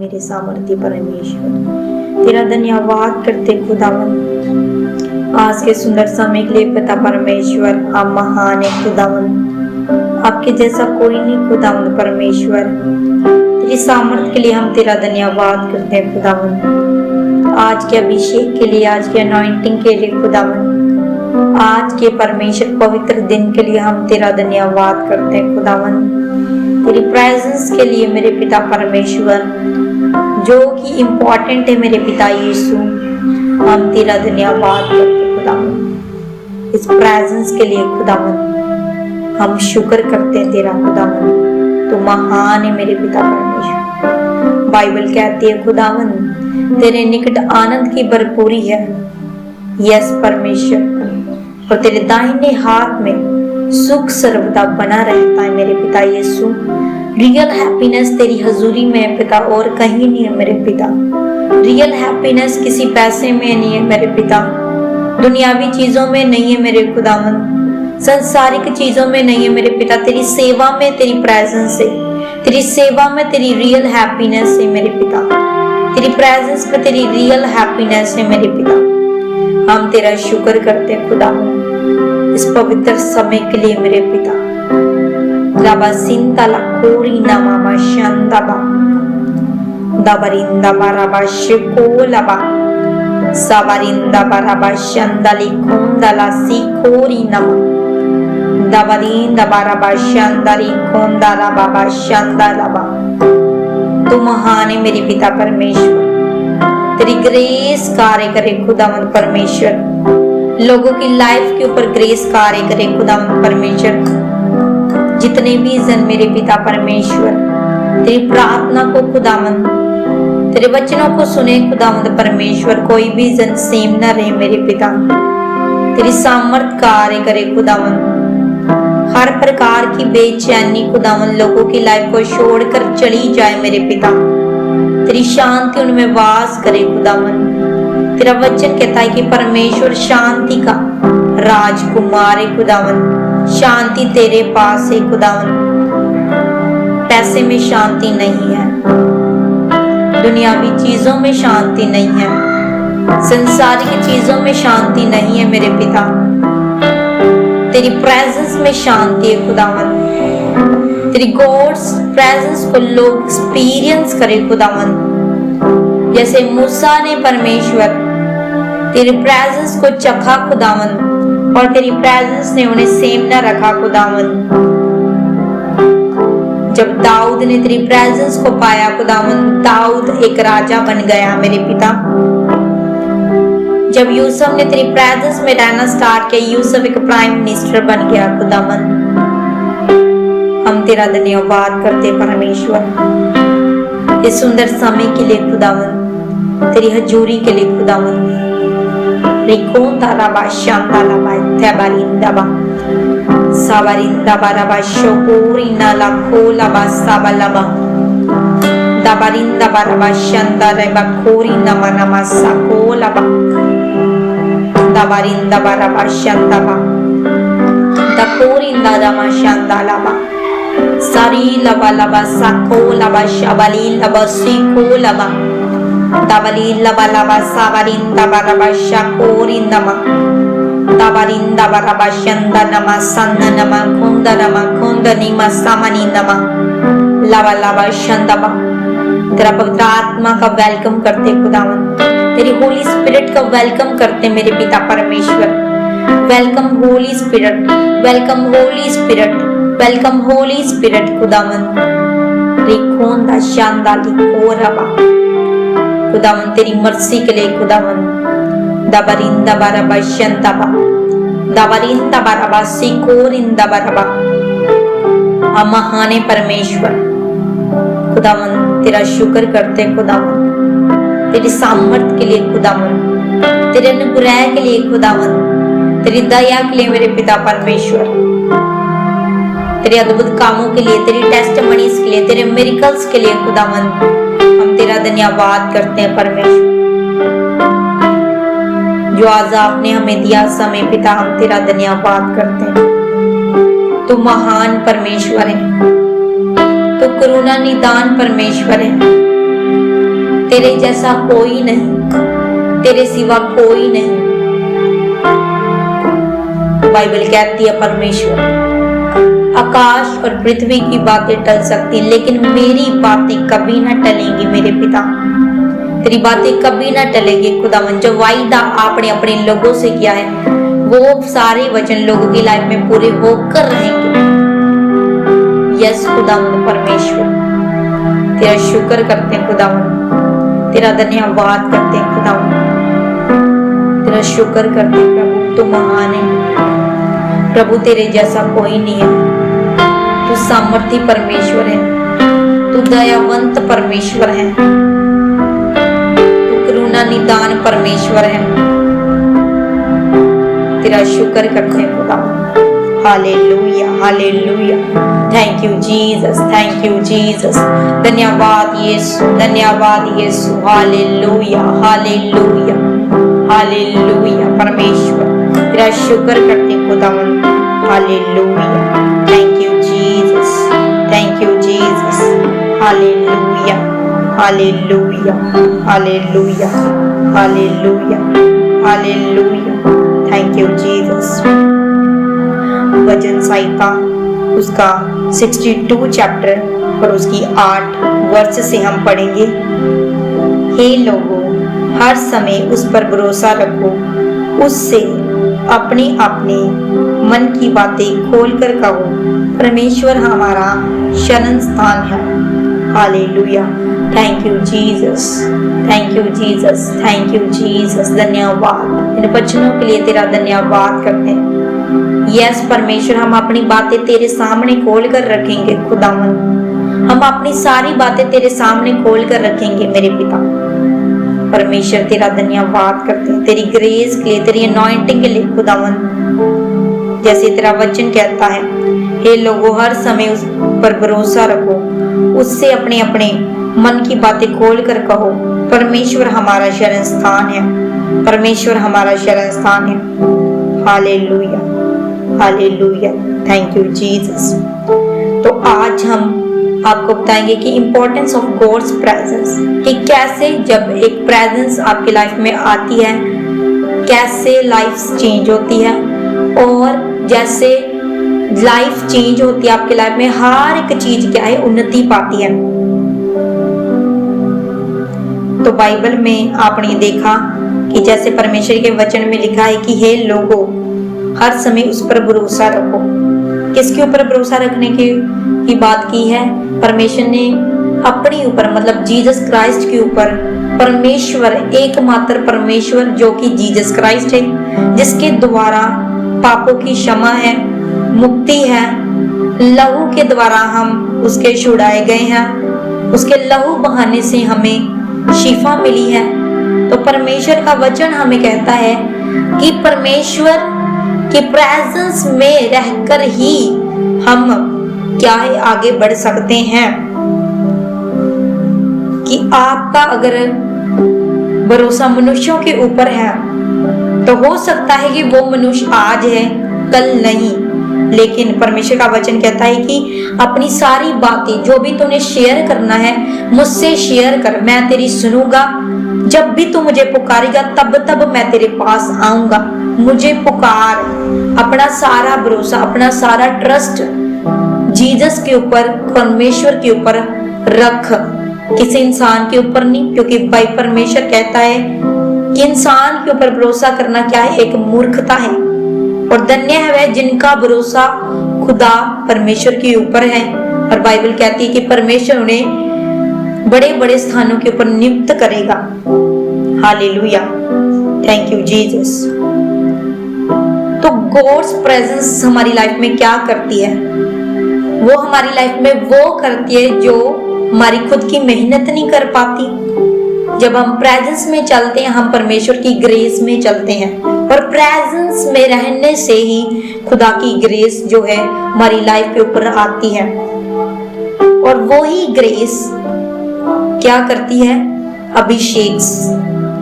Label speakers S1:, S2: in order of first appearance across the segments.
S1: मेरे सामर्थ्य परमेश्वर। तेरा धन्यवाद करते खुदावन आज के सुंदर समय के लिए पिता परमेश्वर। आप महान है खुदावन, आपके जैसा कोई नहीं खुदावन परमेश्वर। तेरी सामर्थ्य के लिए हम तेरा धन्यवाद करते हैं खुदावन। आज के अभिषेक के लिए, आज के अनॉइंटिंग के लिए खुदावन, आज के परमेश्वर पवित्र दिन के लिए हम तेरा धन्यवाद करते हैं खुदावन। तेरी प्रेजेंस के लिए मेरे पिता परमेश्वर, जो कि इम्पोर्टेंट है मेरे पिता यीशु, हम तेरा धन्यवाद करते हैं खुदावन। इस प्रेजेंस के लिए खुदावन हम शुक्र करते हैं तेरा खुदावन। तू महान है मेरे पिता परमेश्वर। बाइबल कहती है खुदावन तेरे निकट आनंद की भरपूरी है, यस परमेश्वर, और तेरे दाहिने हाथ में सुख सर्वदा बना रहता है मेरे पिता यीशु। रियल हैप्पीनेस तेरी हजूरी में है पिता, और कहीं नहीं है मेरे पिता। रियल हैप्पीनेस किसी पैसे में नहीं है मेरे पिता, दुनियावी चीजों में नहीं है मेरे खुदावन, संसारिक चीजों में नहीं है मेरे पिता। तेरी सेवा में तेरी प्रेजेंस है, तेरी सेवा में तेरी रियल हैप्पीनेस है मेरे पिता। तेरी प्रेजेंस में तेरी रियल हैप्पीनेस है मेरे पिता। हम तेरा शुक्र करते हैं खुदावन इस पवित्र समय के लिए मेरे पिता। लाबा सिंता लकोरी नामा शांदाबा दाबरिंदा बाराबा शिको लाबा साबरिंदा बाराबा शांदाली कोंदाला सिकोरी नमा दाबरिंदा बाराबा शांदाली कोंदाला बाबा शांदालाबा। तू महान है मेरे पिता परमेश्वर। तेरी ग्रेस कार्य करे खुदावन परमेश्वर, लोगों की लाइफ के ऊपर ग्रेस कार्य करे खुदावन परमेश्वर। जितने भी जन मेरे पिता परमेश्वर तेरी प्रार्थना को खुदावन, तेरे वचनों को सुने खुदावन परमेश्वर, कोई भी जन सेम न रहे मेरे पिता। तेरी सामर्थ कार्य करे खुदावन। हर प्रकार की बेचैनी खुदावन लोगों की लाइफ को छोड़कर चली जाए मेरे पिता। तेरी शांति उनमें वास करे खुदावन। तेरा वचन कहता है कि परमेश्वर शांति का राजकुमार है खुदावन। शांति तेरे पास है खुदावन। पैसे में शांति नहीं है, दुनियावी चीजों में शांति नहीं है, संसारिक चीजों में शांति नहीं है मेरे पिता। तेरी प्रेजेंस में शांति है खुदावन। तेरी गॉड्स प्रेजेंस को लोग एक्सपीरियंस करे खुदावन। जैसे मूसा ने परमेश्वर तेरी प्रेजेंस को चखा खुदावन, और तेरी प्रेजेंस ने उन्हें सेम न रखा खुदावन। जब दाऊद ने तेरी प्रेजेंस को पाया खुदावन, दाऊद एक राजा बन गया मेरे पिता। जब यूसुफ ने तेरी प्रेजेंस में रहना स्टार्ट किया, यूसुफ एक प्राइम मिनिस्टर बन गया खुदावन। हम तेरा धन्यवाद करते परमेश्वर इस सुंदर समय के लिए खुदावन, तेरी हजूरी के लिए खुदावन। रिकोन ताराबा शांतालाबा तबारिंदाबा साबरिंदाबा रबा शोकोरिना लाकोलाबा साबालाबा दाबरिंदाबा रबा शांतारेबा कोरिना मनामा साकोलाबा दाबरिंदाबा रबा शांताबा दाकोरिंदा दमा शांतालाबा सारी लबा लबा साको लबा शबली लबा सीको लबा दाबली लबा लबा साबरिन दबा रबा शाकोरिन नमा दाबरिन दबा रबा शंदा नमा सन्ना नमा कुंदा नमा कुंदा निमा सामनी नमा लबा लबा शंदबा। तेरा पवित्र आत्मा का वेलकम करते खुदावन, तेरी होली स्पिरिट का वेलकम करते मेरे पिता परमेश्वर। Welcome Holi spirit, welcome Holi spirit, welcome Holi spirit खुदावन। रिकोंदा शांदाली कोरबा खुदावन, तेरी मर्सी के लिए खुदावन। दबरिंदा बरबा शंतबा दबरिंदा बरबा सिकोरिंदा बरबा। हम महान परमेश्वर खुदावन तेरा शुक्र करते खुदावन, तेरी सामर्थ के लिए खुदावन, तेरे अनुग्रह के लिए खुदावन, तेरी दया के लिए मेरे पिता परमेश्वर, तेरे अद्भुत कामों के लिए, तेरी टेस्टिमनीज के लिए, तेरे मिरेकल्स के लिए खुदावन हम तेरा धन्यवाद करते हैं परमेश्वर। जो आज आपने हमें दिया समय पिता, हम तेरा धन्यवाद करते हैं। तू महान परमेश्वर है, तू करुणा निदान परमेश्वर है, तेरे जैसा कोई नहीं, तेरे सिवा कोई नहीं। बाइबल कहती है परमेश्वर, आकाश और पृथ्वी की बातें टल सकती, लेकिन मेरी बातें कभी ना टलेंगी मेरे पिता। तेरी बातें कभी ना टलेगी खुदावन। जो वायदा आपने अपने लोगों से किया है वो सारे वचन लोगों की लाइफ में पूरे होकर रहेंगे। यस खुदावन परमेश्वर, तेरा शुक्र करते हैं खुदावन, तेरा धन्यवाद करते हैं खुदावन, तेरा शुक्र करते हैं प्रभु। तू महान है प्रभु, तेरे जैसा कोई नहीं है। तू सामर्थी परमेश्वर है, तू दयावंत परमेश्वर है, तू करुणा निदान परमेश्वर है। तेरा शुक्र करते हैं खुदा। Hallelujah hallelujah. Thank you Jesus, thank you Jesus. धन्यवाद यीशु, धन्यवाद यीशु। Hallelujah hallelujah hallelujah. परमेश्वर तेरा शुक्र करते हैं खुदावन। Hallelujah. Thank you Jesus, thank you Jesus. Hallelujah hallelujah hallelujah hallelujah hallelujah. Thank you Jesus. वचन संहिता उसका 62 चैप्टर और उसकी 8 वर्ष से हम पढ़ेंगे। हे लोगों, हर समय उस पर भरोसा रखो, उससे अपने अपने मन की बातें खोलकर कहो, परमेश्वर हमारा शरण स्थान है। Hallelujah. Thank you Jesus, thank you Jesus, thank you Jesus. धन्यवाद इन वचनों के लिए तेरा धन्यवाद करते हैं। यस परमेश्वर, हम अपनी बातें तेरे सामने खोल कर रखेंगे खुदावन। हम अपनी सारी बातें तेरे सामने खोल कर रखेंगे मेरे पिता। परमेश्वर तेरा धन्यवाद करते हैं तेरी ग्रेस के लिए, तेरी अनॉइंटिंग के लिए खुदावन। जैसे तेरा वचन कहता है, हे लोगों हर समय उस पर भरोसा रखो, उससे अपने अपने मन की बातें खोल कर कहो, परमेश्वर हमारा शरण स्थान है, परमेश्वर हमारा शरण स्थान है। Hallelujah hallelujah. Thank you Jesus. तो आज हम आपको बताएंगे कि इम्पोर्टेंस ऑफ गॉड्स प्रेजेंस, कि कैसे जब एक प्रेजेंस आपकी लाइफ में आती है कैसे लाइफ चेंज होती है, और जैसे लाइफ चेंज होती है आपकी लाइफ में हर एक चीज क्या है उन्नति पाती है। तो बाइबल में आपने देखा कि जैसे परमेश्वर के वचन में लिखा है कि हे लोगों हर समय उस पर भरोसा रखो। किसके ऊपर भरोसा रखने की बात की है? परमेश्वर ने अपने ऊपर, मतलब जीसस क्राइस्ट के ऊपर। परमेश्वर, एकमात्र परमेश्वर जो कि जीसस क्राइस्ट है, जिसके द्वारा पापों की क्षमा है, मुक्ति है, लहू के द्वारा हम उसके छुड़ाए गए हैं, उसके लहू बहाने से हमें शिफा मिली है। तो परमेश्वर का वचन हमें कहता है कि परमेश्वर के प्रेजेंस में रहकर ही हम क्या है आगे बढ़ सकते हैं। कि आपका अगर भरोसा मनुष्यों के ऊपर है तो हो सकता है कि वो मनुष्य आज है कल नहीं, लेकिन परमेश्वर का वचन कहता है कि अपनी सारी बातें जो भी तूने शेयर करना है मुझसे शेयर कर, मैं तेरी सुनूंगा। जब भी तू मुझे पुकारेगा तब तब मैं तेरे पास आऊंगा। मुझे पुकार, अपना सारा भरोसा, अपना सारा ट्रस्ट जीसस के ऊपर, परमेश्वर के ऊपर रख, किसी इंसान के ऊपर नहीं। क्योंकि भाई परमेश्वर कहता है कि इंसान के ऊपर भरोसा करना क्या है, एक मूर्खता है। और धन्य है वह जिनका भरोसा खुदा परमेश्वर के ऊपर है। और बाइबल कहती है कि परमेश्वर उन्हें बड़े बड़े स्थानों के ऊपर नियुक्त करेगा। हालेलुया। Thank you Jesus. तो गॉड्स प्रेजेंस हमारी लाइफ में क्या करती है? वो हमारी लाइफ में वो करती है जो हमारी खुद की मेहनत नहीं कर पाती। जब हम प्रेजेंस में चलते हैं, हम परमेश्वर की ग्रेस में चलते हैं, और प्रेजेंस में रहने से ही खुदा की ग्रेस जो है हमारी लाइफ के ऊपर आती है। और वो ही ग्रेस क्या करती है? अभिषेक।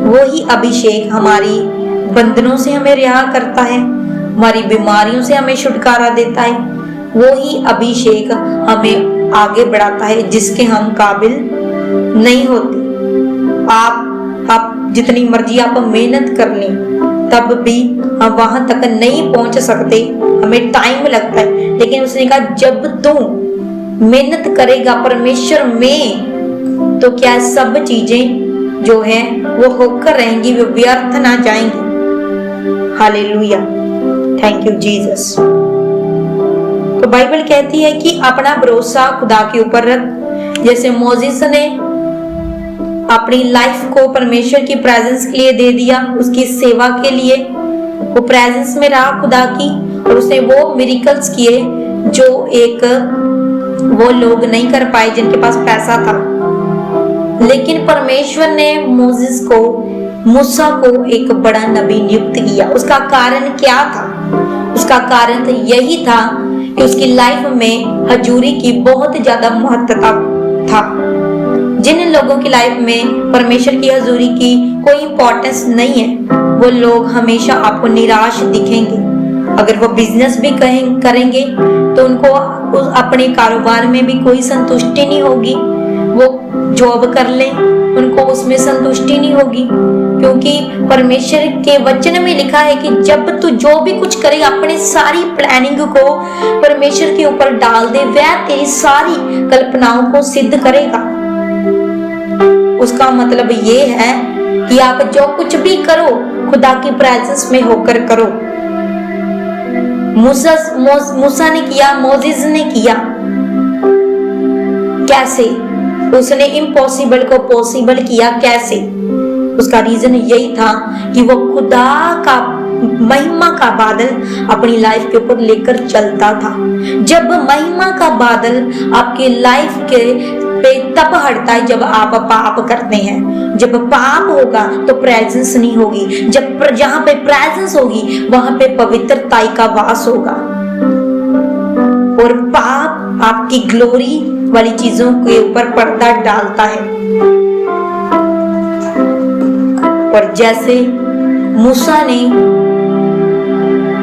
S1: वो ही अभिषेक हमारी बंधनों से हमें रिहा करता है, हमारी बीमारियों से हमें छुटकारा देता है। वो ही अभिषेक हमें आगे बढ़ाता है जिसके हम काबिल नहीं होते। आप जितनी मर्जी आप मेहनत कर लें, तब भी हम वहां तक नहीं पहुंच सकते, हमें टाइम लगता है। लेकिन उसने कहा जब तू मेहनत करेगा परमेश्वर में, तो क्या सब चीजें जो है वो होकर रहेंगी, वो व्यर्थ ना जाएंगी। Hallelujah, thank you Jesus. तो बाइबल कहती है कि अपना भरोसा खुदा के ऊपर रख। जैसे मोसेस ने अपनी लाइफ को परमेश्वर की प्रेजेंस के लिए दे दिया, उसकी सेवा के लिए, वो प्रेजेंस में रहा खुदा की, और उसने वो मिरेकल्स किए जो एक वो लोग नहीं कर पाए जिनके पास पैसा था। लेकिन परमेश्वर ने मोसेस को, मूसा को एक बड़ा नबी नियुक्त किया। उसका कारण क्या था? उसका कारण तो यही था कि उसकी लाइफ में हजूरी की बहुत ज्यादा महत्वता था। जिन लोगों की लाइफ में परमेश्वर की हजूरी की कोई इंपॉर्टेंस नहीं है, वो लोग हमेशा आपको निराश दिखेंगे। अगर वो बिजनेस भी करेंगे तो उनको अपने कारोबार में भी कोई संतुष्टि नहीं होगी। वो जॉब कर ले, उनको उसमें संतुष्टि नहीं होगी, क्योंकि परमेश्वर के वचन में लिखा है कि जब तू जो भी कुछ करे, अपने सारी प्लानिंग को परमेश्वर के ऊपर डाल दे, वह तेरी सारी कल्पनाओं को सिद्ध करेगा। उसका मतलब ये है कि आप जो कुछ भी करो खुदा की प्रेजेंस में होकर करो। मूसा ने किया, मोसेस ने किया। कैसे? उसने इम्पॉसिबल को पॉसिबल किया। कैसे? उसका रीजन यही था कि वो खुदा का महिमा का बादल अपनी लाइफ के ऊपर लेकर चलता था। जब महिमा का बादल आपकी लाइफ के पे तब हटता है जब आप पाप करते हैं। जब पाप होगा तो प्रेजेंस नहीं होगी। जब जहां पे प्रेजेंस होगी वहां पे पवित्रता का वास होगा। और पाप आपकी ग्लोरी वाली चीजों के ऊपर पर्दा डालता है। और जैसे मूसा ने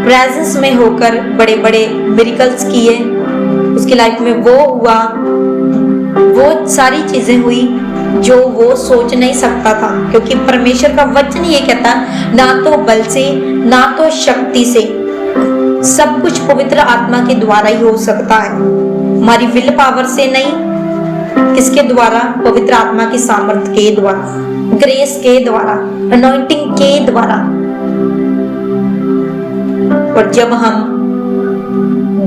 S1: प्रेजेंस में होकर बड़े बड़े मिरेकल्स किए, उसकी लाइफ में वो हुआ, वो सारी चीजें हुई जो वो सोच नहीं सकता था, क्योंकि परमेश्वर का वचन ये कहता, ना तो बल से ना तो शक्ति से, सब कुछ पवित्र आत्मा के द्वारा ही हो सकता है। हमारी विल पावर से नहीं, किसके द्वारा? पवित्र आत्मा की सामर्थ्य के द्वारा, ग्रेस के द्वारा, अनॉइंटिंग के द्वारा। और जब हम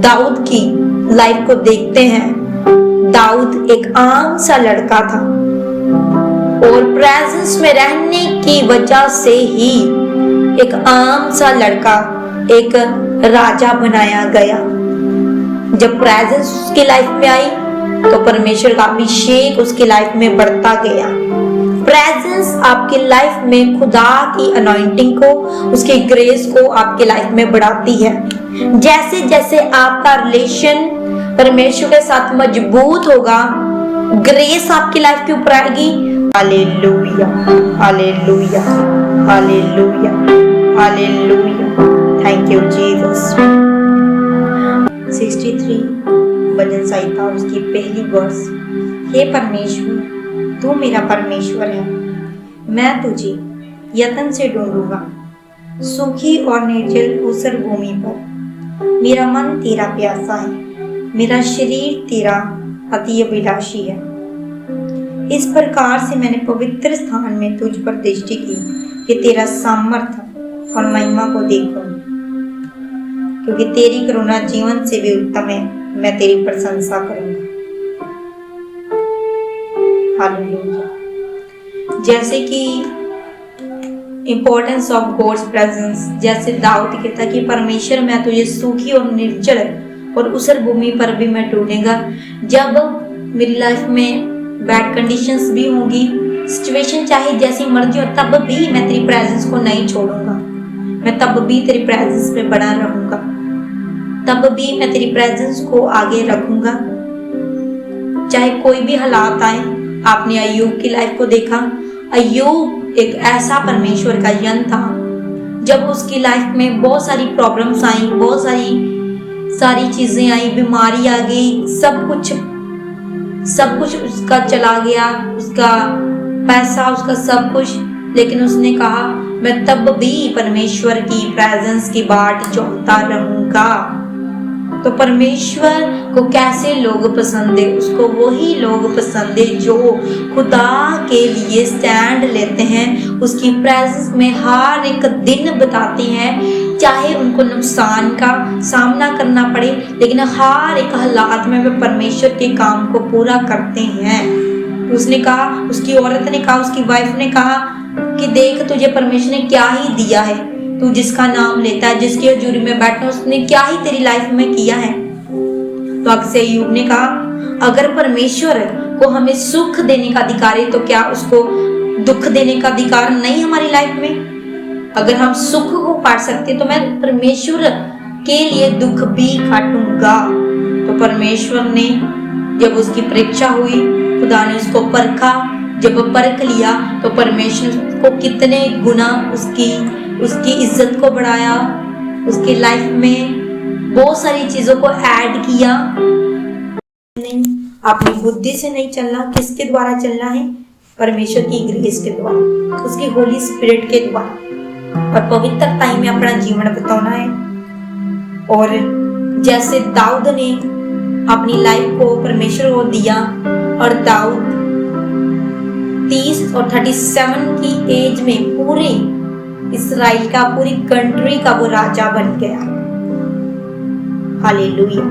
S1: दाऊद की लाइफ को देखते हैं, दाऊद एक आम सा लड़का था और प्रेजेंस में रहने की वजह से ही एक आम सा लड़का एक राजा बनाया गया। जब प्रेजेंस उसकी लाइफ में आई तो परमेश्वर का अभिषेक उसकी लाइफ में बढ़ता गया। प्रेजेंस आपकी लाइफ में खुदा की अनॉइंटिंग को, उसकी ग्रेस को आपकी लाइफ में बढ़ाती है। जैसे जैसे आपका रिलेशन परमेश्वर के साथ मजबूत होगा, ग्रेस आपकी लाइफ के ऊपर आएगी। Hallelujah, hallelujah, hallelujah, hallelujah, thank you Jesus. 63 भजन संहिता उसकी पहली वर्स, हे परमेश्वर तू मेरा परमेश्वर है, मैं तुझे यत्न से ढूंढूंगा, सूखी और निर्जल ऊसर भूमि पर। मेरा मन तेरा प्यासा है, मेरा शरीर तेरा अति अभिलाषी है। इस प्रकार से मैंने पवित्र स्थान में तुझ पर दृष्टि की कि तेरा सामर्थ्य और महिमा को देखूं, क्योंकि तेरी करुणा जीवन से भी उत्तम है। मैं तेरी प्रशंसा करूंगा। हालेलुया। जैसे कि इंपॉर्टेंस ऑफ गॉड्स प्रेजेंस, जैसे दाऊद कहता कि परमेश्वर मैं तुझे सूखी और निर्जल और ऊसर भूमि पर भी मैं ढूंढूंगा। जब मेरी लाइफ में बैड कंडीशंस भी होंगी, सिचुएशन चाहे जैसी मर्जी हो, तब भी मैं तेरी प्रेजेंस को नहीं छोड़ूंगा। मैं तब भी तेरी प्रेजेंस में बना रहूंगा, तब भी मैं तेरी प्रेजेंस को आगे रखूंगा, चाहे कोई भी हालात आए। आपने अय्यूब की लाइफ को देखा। अय्यूब एक ऐसा परमेश्वर का यन था, जब उसकी लाइफ में बहुत सारी प्रॉब्लम्स आई, बहुत सारी चीजें आई, बीमारी आ गई, सब कुछ उसका चला गया, उसका पैसा, उसका सब कुछ, लेकिन उसने कहा मैं तब भी परमेश्वर की प्रेजेंस की बाट चाहता रहूंगा। तो परमेश्वर को कैसे लोग पसंद है? उसको वही लोग पसंद है जो खुदा के लिए स्टैंड लेते हैं, उसकी प्रेजेंस में हर एक दिन बताते हैं, चाहे उनको नुकसान का सामना करना पड़े, लेकिन हर एक हालात में वे परमेश्वर के काम को पूरा करते हैं। उसने कहा, उसकी औरत ने कहा, उसकी वाइफ ने कहा कि देख तुझे परमेश्वर ने क्या ही दिया है, तू जिसका नाम लेता है, जिसकी हजूरी में बैठा, उसने क्या ही तेरी लाइफ में किया है। तो अक्सर अय्यूब ने कहा अगर परमेश्वर को हमें सुख देने का अधिकार है तो क्या उसको दुख देने का अधिकार नहीं हमारी लाइफ में? अगर हम सुख को काट सकते तो मैं परमेश्वर के लिए दुख भी काटूंगा। तो परमेश्वर ने जब उसकी परीक्षा हुई, खुदा ने उसको परखा, जब परख लिया तो परमेश्वर को कितने गुना उसकी इज्जत को बढ़ाया, उसकी लाइफ में बहुत सारी चीजों को ऐड किया। नहीं, अपनी बुद्धि से नहीं चलना, किसके द्वारा चलना है? परमेश्वर की ग्रेस के द्वारा, उसकी होली स्पिरिट के द्वारा, और पवित्रता में अपना जीवन बिताना है। और जैसे दाऊद ने अपनी लाइफ को परमेश्वर को दिया, और दाऊद 30 और 37 की एज में पूरे इस्राएल का, पूरी कंट्री का वो राजा बन गया। हालेलुया।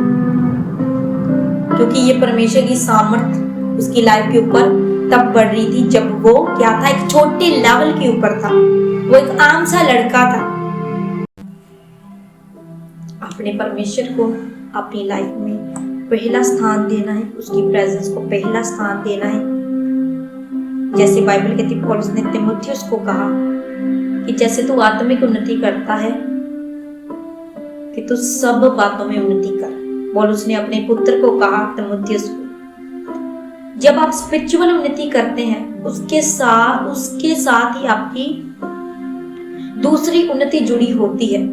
S1: क्योंकि ये परमेश्वर की सामर्थ उसकी लाइफ के ऊपर तब बढ़ रही थी जब वो क्या था, एक छोटे लेवल के ऊपर था, वो एक आम सा लड़का था। अपने परमेश्वर को अपनी लाइफ में पहला स्थान देना है, उसकी प्रेजेंस को पहला स्थान देना है। जैसे बाइबल कहती है, पौलुस ने तीमुथियुस को कहा कि जैसे तू आत्मिक उन्नति करता है कि तू सब बातों में उन्नति कर। पौलुस ने अपने पुत्र को कहा, तीमुथियुस को, जब आप स्पिरिचुअल उन्नति करते हैं उसके साथ ही आपकी दूसरी उन्नति जुड़ी होती है।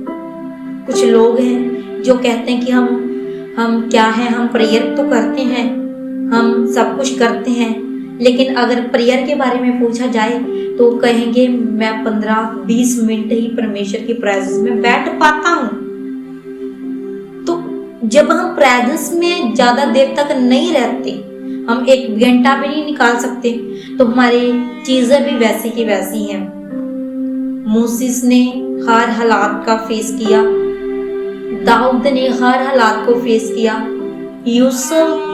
S1: कुछ लोग हैं जो कहते हैं कि हम क्या हैं, हम प्रेयर तो करते हैं, हम सब कुछ करते हैं, लेकिन अगर प्रेयर के बारे में पूछा जाए तो कहेंगे मैं 15-20 मिनट ही परमेश्वर की प्रेजेंस में बैठ पाता हूँ। तो जब हम प्रेजेंस में ज्यादा देर तक नहीं रहते, हम 1 घंटा भी नहीं निकाल सकते, तो हमारी चीजें भी वैसी की वैसी हैं। मूसेस ने हर हालात का फेस किया, दाऊद ने हर हालात को फेस किया, यूसुफ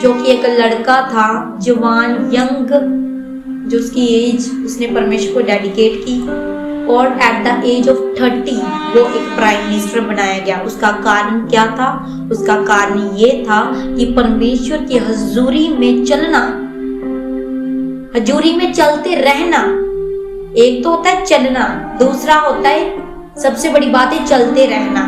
S1: जो कि एक लड़का था, जवान, यंग, जो उसकी एज उसने परमेश्वर को डेडिकेट की, और एट द एज ऑफ 30 वो एक प्राइम मिनिस्टर बनाया गया। उसका कारण क्या था? उसका कारण ये था कि परमेश्वर की हजूरी में चलना, हजूरी में चलते रहना। एक तो होता है चलना, दूसरा होता है, सबसे बड़ी बात है चलते रहना।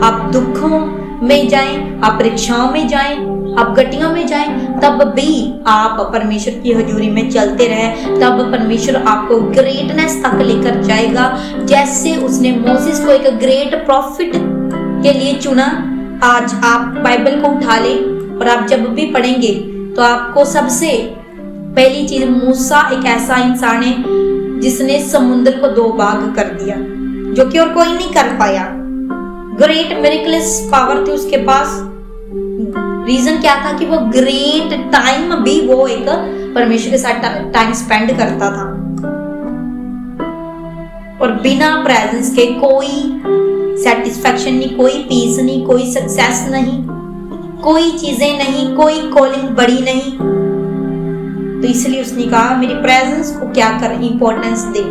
S1: आप दुखों में जाएं, आप परीक्षाओं में जाएं, आप घटियों में जाएं, तब भी आप परमेश्वर की हजूरी में चलते रहे, तब परमेश्वर आपको ग्रेटनेस तक लेकर जाएगा। जैसे उसने मोसेस को एक ग्रेट प्रॉफिट के लिए चुना, आज आप बाइबल को उठा ले और आप जब भी पढ़ेंगे तो आपको सबसे पहली चीज, मूसा एक ऐसा इंसान है जिसने समुद्र को 2 भाग कर दिया, जो कि और कोई नहीं कर पाया। ग्रेट मिरेकल्स पावर थी उसके पास। रीजन क्या था कि वो ग्रेट टाइम भी वो एक परमेश्वर के साथ टाइम स्पेंड करता था, और बिना प्रेजेंस के कोई सेटिस्फैक्शन नहीं, कोई पीस नहीं, कोई सक्सेस नहीं, कोई चीजें नहीं, कोई कॉलिंग बड़ी नहीं। तो इसलिए उसने कहा मेरी प्रेजेंस को क्या कर इंपॉर्टेंस दे।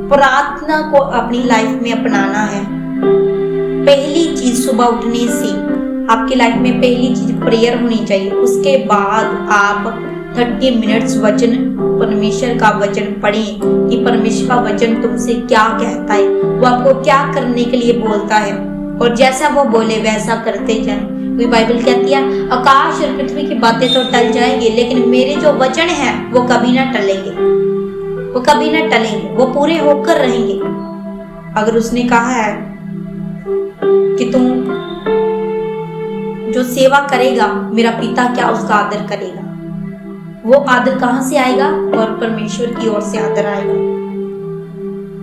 S1: प्रार्थना को अपनी लाइफ में अपनाना है। पहली चीज सुबह उठने से आपकी लाइफ में पहली चीज प्रेयर होनी चाहिए। उसके बाद आप 30 मिनट्स वचन, परमेश्वर का वचन पढ़ें कि परमेश्वर का वचन तुमसे क्या कहता है, वो आपको क्या करने के लिए बोलता है, और जैसा वो बोले वैसा करते जाएं। कोई बाइबल कहती है आकाश और पृथ्वी की बातें तो टल जाएंगी, लेकिन मेरे जो वचन हैं वो कभी ना टलेंगे, वो कभी ना टलेंगे, वो पूरे होकर रहेंगे। अगर उसने कहा है कि तुम जो सेवा करेगा मेरा पिता क्या उसका आदर करेगा, वो आदर कहां से आएगा? और परमेश्वर की ओर से आदर आएगा,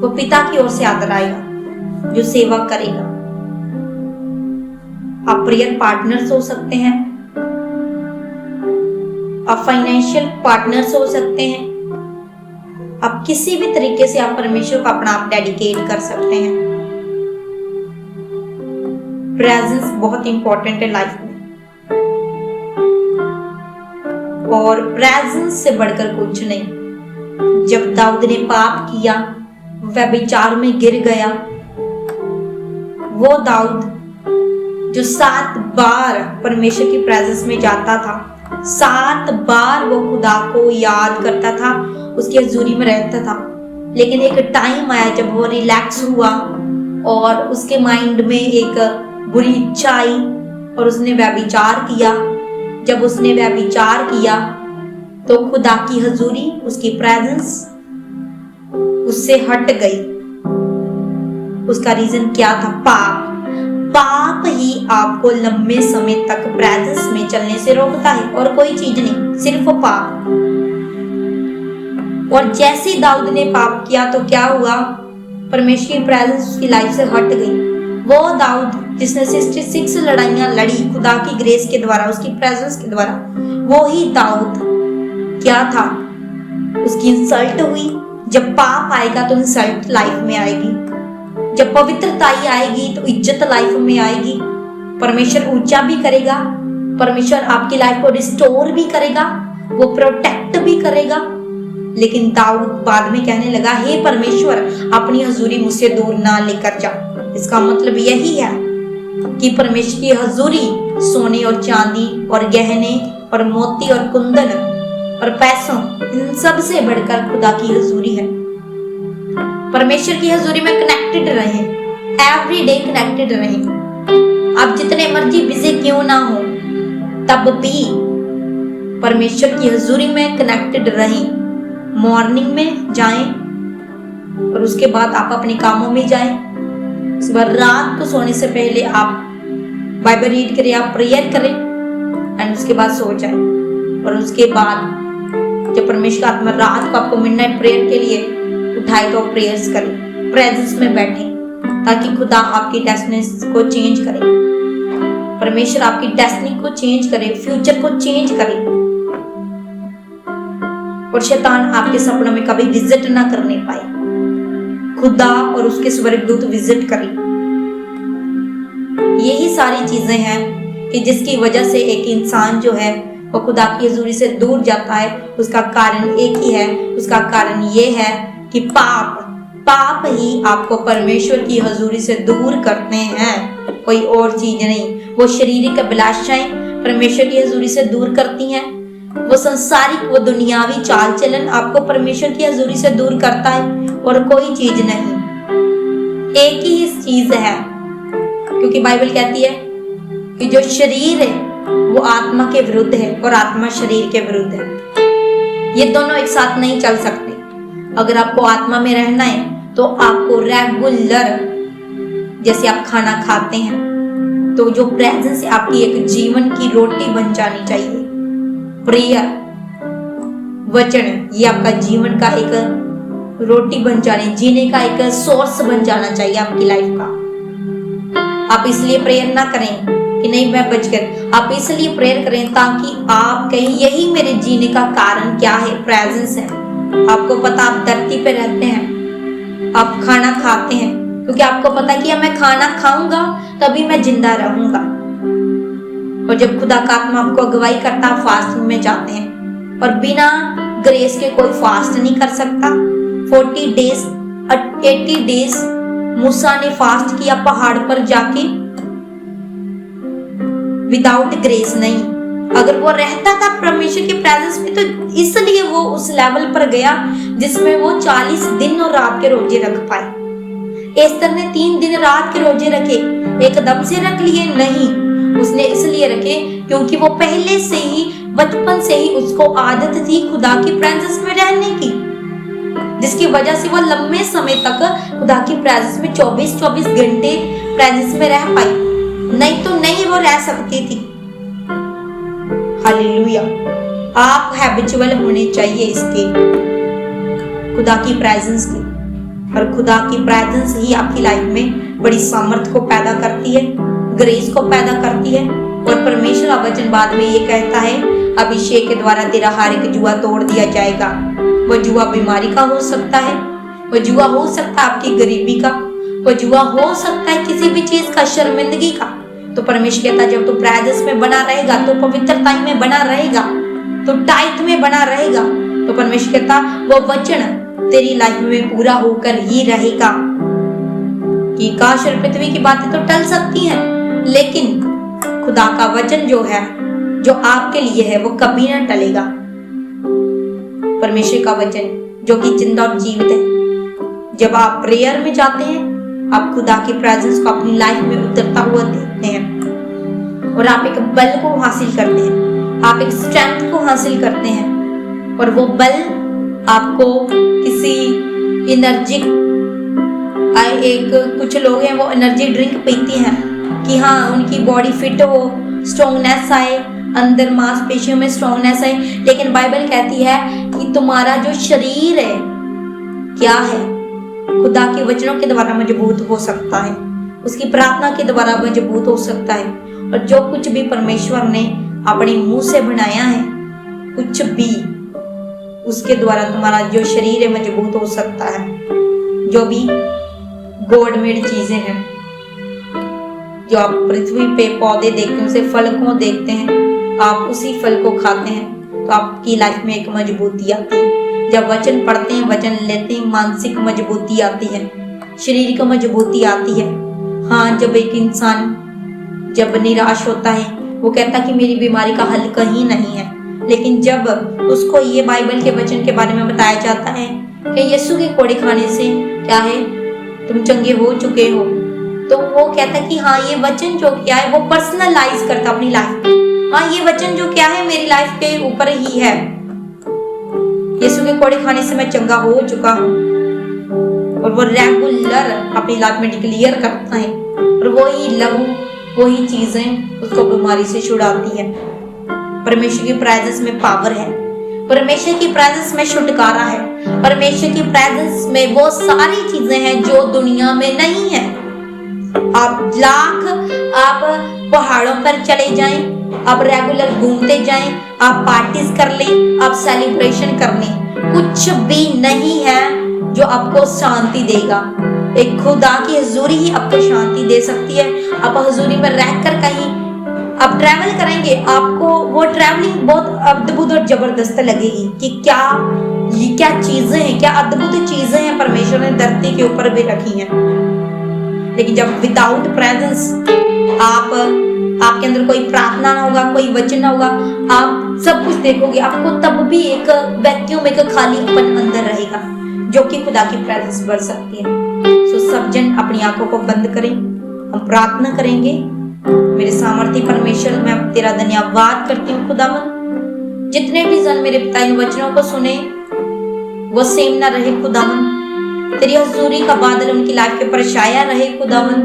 S1: वो पिता की ओर से आदर आएगा जो सेवा करेगा। आप प्रेयर पार्टनर्स हो सकते हैं, आप फाइनेंशियल पार्टनर्स हो सकते हैं, आप किसी भी तरीके से आप परमेश्वर को अपना आप डेडिकेट कर सकते हैं। प्रेजेंस बहुत इंपॉर्टेंट है लाइफ में, और प्रेजेंस से बढ़कर कुछ नहीं। जब दाऊद ने पाप किया, व्यभिचार में गिर गया, वो दाऊद जो 7 बार परमेश्वर की प्रेजेंस में जाता था, 7 बार वो खुदा को याद करता था, उसकी हजूरी में रहता था। लेकिन एक टाइम आया जब वो रिलैक्स हुआ और उसके माइंड में एक बुरी इच्छा आई और उसने व्यभिचार किया। जब उसने व्यभिचार किया तो खुदा की हजूरी, उसकी प्रेजेंस उससे हट गई। उसका रीजन क्या था? पाप। पाप ही आपको लंबे समय तक प्रेजेंस में चलने से रोकता है, और कोई चीज नहीं, सिर्फ पाप। और जैसे ही दाऊद ने पाप किया तो क्या हुआ? परमेश्वर की प्रेजेंस उसकी लाइफ से हट गई। वो दाऊद जिसने 66 लड़ाइयां लड़ी खुदा की ग्रेस के द्वारा, उसकी प्रेजेंस के द्वारा, वो ही दाऊद क्या था? उसकी इंसल्ट हुई। जब पाप आएगा तो इंसल्ट लाइफ में आएगी, जब पवित्रता आएगी तो इज्जत लाइफ में आएगी। परमेश्वर ऊंचा भी करेगा, परमेश्वर आपकी लाइफ को रिस्टोर भी करेगा, वो प्रोटेक्ट भी करेगा। लेकिन दाऊद बाद में कहने लगा, हे परमेश्वर, अपनी हजूरी मुझसे दूर ना लेकर जा। इसका मतलब यही है कि परमेश्वर की हजूरी सोने और चांदी और गहने और मोती और कुंदन और पैसों, इन सब से बढ़कर खुदा की हजूरी है। परमेश्वर की हजूरी में कनेक्टेड रहें, एवरी डे कनेक्टेड रहें। आप जितने मर्जी बिजी क्यों ना हो, तब भी परमेश्वर की हजूरी में कनेक्टेड रहें। मॉर्निंग में जाएं और उसके बाद आप अपने कामों में जाएं। उसके बाद रात को सोने से पहले आप बाइबल रीड करें, आप प्रेयर करें, एंड उसके बाद सो जाएं। और उसके बाद जब परमेश्वर का आत्मा रात को आपको मिडनाइट प्रेयर के लिए उठाए तो प्रेयर्स करें, प्रेजेंस में बैठें, ताकि खुदा आपकी डेस्टिनी को चेंज करे, परमेश्वर आपकी डेस्टिनी को चेंज करे, फ्यूचर को चेंज करे, और शैतान आपके सपनों में कभी विजिट ना करने पाए। खुदा और उसके स्वर्गदूत विजिट करें। यही सारी चीजें हैं कि जिसकी वजह से एक इंसान जो है वो खुदा की हजूरी से दूर जाता है। उसका कारण एक ही है, उसका कारण ये है कि पाप ही आपको परमेश्वर की हजूरी से दूर करते हैं, कोई और चीज नहीं। वो शारीरिक अभिलाषाएं परमेश्वर की हजूरी से दूर करती हैं, वो संसारिक, वो दुनियावी चाल चलन आपको परमेश्वर की हजूरी से दूर करता है, और कोई चीज नहीं। एक ही चीज है, क्योंकि बाइबल कहती है कि जो शरीर है वो आत्मा के विरुद्ध है और आत्मा शरीर के विरुद्ध है। ये दोनों एक साथ नहीं चल सकते। अगर आपको आत्मा में रहना है तो आपको रेगुलर, जैसे आप खाना खाते हैं तो जो प्रेजेंस है आपकी एक जीवन की रोटी बन जानी चाहिए। प्रेयर, वचन, ये आपका जीवन का एक रोटी बन जाने, जीने का एक सोर्स बन जाना चाहिए आपकी लाइफ का। आप इसलिए प्रेयर ना करें कि नहीं मैं बच कर, आप इसलिए प्रेयर करें ताकि आप कहें यही मेरे जीने का कारण क्या है, प्रेजेंस है। आपको पता आप धरती पे रहते हैं, आप खाना खाते हैं क्योंकि आपको पता कि मैं खाना खाऊंगा तभी मैं जिंदा रहूंगा। और जब खुदा का आत्मा आपको अगुवाई करता, आप फास्टिंग में जाते हैं, और बिना ग्रेस के कोई फास्ट नहीं कर सकता। 40 डेज 80 डेज मूसा ने फास्ट किया पहाड़ पर जाके, विदाउट ग्रेस नहीं। अगर वो रहता था परमेश्वर के प्रेजेंस में तो इसलिए वो उस लेवल पर गया जिसमें वो 40 दिन और रात के रोजे रख पाए। एस्तर ने 3 दिन रात के रोजे रखे, एकदम से रख लिए नहीं, उसने इसलिए रखे क्योंकि वो पहले से ही, बचपन से ही उसको आदत थी खुदा की प्रेजेंस में रहने की, जिसकी वजह से वो लंबे समय तक खुदा की प्रेजेंस में 24-24 घंटे प्रेजेंस में रह पाई। नहीं तो नहीं वो रह सकती थी। हालेलुया। आप हैबिचुअल होने चाहिए इसके, खुदा की प्रेजेंस के। और खुदा की प्रेजेंस ही आपकी लाइफ में बड़ी सामर्थ को पैदा करती है, ग्रेस को पैदा करती है। और परमेश्वर का वचन बाद में ये कहता है, अभिषेक के द्वारा तेरा हर एक जुआ तोड़ दिया जाएगा। वो जुआ बीमारी का हो सकता है, वो जुआ हो सकता है आपकी गरीबी का, वो जुआ हो सकता है किसी भी चीज का, शर्मिंदगी का। तो परमेश्वर कहता है जब तू प्रेजेंस में बना रहेगा, तो पवित्रता में बना रहेगा, तो टाइट में बना रहेगा, तो परमेश्वर कहता वो वचन तेरी लाइफ में पूरा होकर ही रहेगा। कि काश और पृथ्वी की बातें तो टल सकती हैं, लेकिन खुदा का वचन जो है, जो आपके लिए है, वो कभी ना टलेगा। परमेश्वर का वचन जो कि जिंदा और जीवित है। जब आप प्रेयर में जाते हैं, आप खुदा की प्रेजेंस को अपनी लाइफ में उतरता हुआ देखते हैं और आप एक बल को हासिल करते हैं, आप एक स्ट्रेंथ को हासिल करते हैं। और वो बल आपको किसी एनर्जी, एक कुछ लोग हैं वो एनर्जी ड्रिंक पीती हैं कि हाँ उनकी बॉडी फिट हो, स्ट्रॉन्गनेस आए, अंदर मांसपेशियों में स्ट्रॉन्गनेस आए। लेकिन बाइबल कहती है कि तुम्हारा जो शरीर है क्या है, खुदा के वचनों के द्वारा मजबूत हो सकता है, उसकी प्रार्थना के द्वारा मजबूत हो सकता है। और जो कुछ भी परमेश्वर ने अपने मुंह से बनाया है, कुछ भी उसके द्वारा तुम्हारा जो शरीर है मजबूत हो सकता है। जो भी गॉड मेड चीजें हैं, जो आप पृथ्वी पे पौधे देखते हैं, उसे फल को देखते हैं, आप उसी फल को खाते हैं, तो आपकी लाइफ में एक मजबूती आती है। जब वचन पढ़ते हैं, वचन लेते हैं, मानसिक मजबूती आती है, शारीरिक मजबूती आती है। हाँ, जब एक इंसान जब निराश होता है, वो कहता कि मेरी बीमारी का हल कहीं नहीं है, लेकिन जब उसको ये बाइबल के वचन के बारे में बताया जाता है कि यीशु के कोड़े खाने से क्या है, तुम चंगे हो चुके हो, तो वो कहता है कि हाँ ये वचन जो क्या है वो पर्सनलाइज करता अपनी लाइफ में। हाँ ये वचन जो क्या है मेरी लाइफ के ऊपर ही है, यीशु के कोड़े खाने से मैं चंगा हो चुका हूँ। और वो रेगुलर अपनी लाइफ में डिक्लेयर करता है, और वही लहू, वही चीजें उसको बीमारी से छुड़ाती है। परमेश्वर की प्रेजेंस में पावर है, परमेश्वर की प्रेजेंस में छुटकारा है, परमेश्वर की प्रेजेंस में वो सारी चीजें हैं जो दुनिया में नहीं है। आप पहाड़ों पर चले जाएं, आप रेगुलर घूमते जाएं, आप पार्टीज कर लें, आप सेलिब्रेशन कर लें, कुछ भी नहीं है जो आपको शांति देगा। एक खुदा की हजूरी ही आपको शांति दे सकती है। आप हजूरी में रहकर कहीं आप ट्रैवल करेंगे, आपको वो ट्रैवलिंग बहुत अद्भुत और जबरदस्त लगेगी कि क्या चीजें हैं, क्या अद्भुत चीजें हैं परमेश्वर ने धरती के ऊपर भी रखी हैं। लेकिन जब विदाउट प्रेजेंस आपके अंदर कोई प्रार्थना ना होगा, कोई वचन ना होगा, आप सब कुछ देखोगे, आपको तब भी एक वैक्यूम, एक खालीपन अंदर रहेगा, जो कि खुदा की प्रेजेंस बढ़ सकती है। सो सब जन अपनी आंखों को बंद करें, हम प्रार्थना करेंगे। मेरे सामर्थी परमेश्वर, मैं तेरा धन्यवाद करती हूँ खुदावन। जितने भी जन मेरे पिता इन वचनों को सुने, वो सेम ना रहे खुदावन, तेरी हजूरी का बादल उनकी लाइफ के ऊपर छाया रहे खुदावन।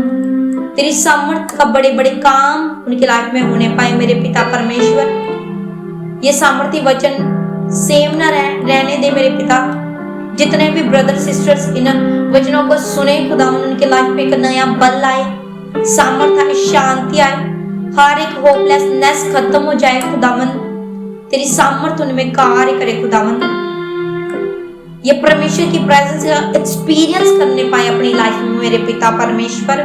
S1: तेरी सामर्थ का बड़े बड़े काम उनकी लाइफ में होने पाए मेरे पिता परमेश्वर। ये सामर्थी वचन सेम ना रहने दे मेरे पिता। जितने भी ब्रदर सिस्टर्स इन वचनों को सुने खुदावन, उनके लाइफ में एक नया बल आए, सामर्थ आए, शांति आए, हर एक होपलेसनेस खत्म हो जाए खुदावन। तेरी सामर्थ उनमें कार्य करे खुदावन। ये परमेश्वर की प्रेजेंस का एक्सपीरियंस करने पाए अपनी लाइफ में मेरे पिता परमेश्वर।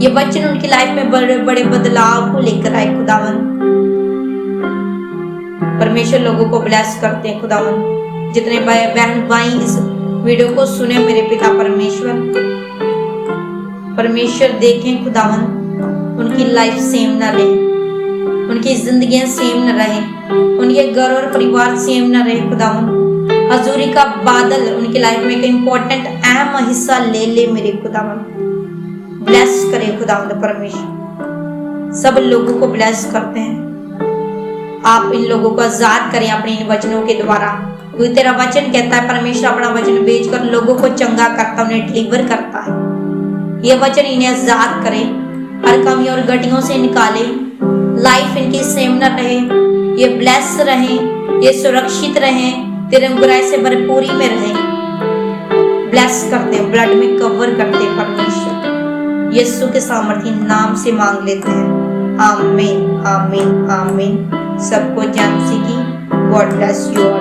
S1: ये वचन उनकी लाइफ में बड़े बड़े बदलाव को लेकर आए खुदावन। परमेश्वर लोगों को ब्लेस करते हैं खुदावन। जितने बहन भाई इस वीडियो को सुने मेरे पिता परमेश्वर, परमेश्वर देखें खुदावन, उनकी लाइफ सेम ना रहे, उनकी जिंदगियां सेम न रहे, उनके घर और परिवार सेम न रहे खुदावन। हजूरी का बादल उनकी लाइफ में एक इम्पोर्टेंट अहम हिस्सा ले ले मेरे खुदावन। ब्लेस करे खुदावन परमेश्वर, सब लोगों को ब्लेस करते हैं। आप इन लोगों को आजाद करें अपने इन वचनों के द्वारा, क्योंकि तेरा वचन कहता है परमेश्वर अपना वचन भेजकर लोगों को चंगा करता, उन्हें डिलीवर करता है। ये वचन इन्हें आजाद करे, हर कमी और गटियों से निकाले, लाइफ इनकी सेम न रहे। ये ब्लेस रहें, ये सुरक्षित रहें, तेरे अनुग्रह से भरपूरी में रहें। ब्लेस करते हैं, ब्लड में कवर करते हैं परमेश्वर, यीशु के सामर्थी नाम से मांग लेते हैं। आमीन, आमीन, आमीन। सबको जय मसीह की। God bless you all.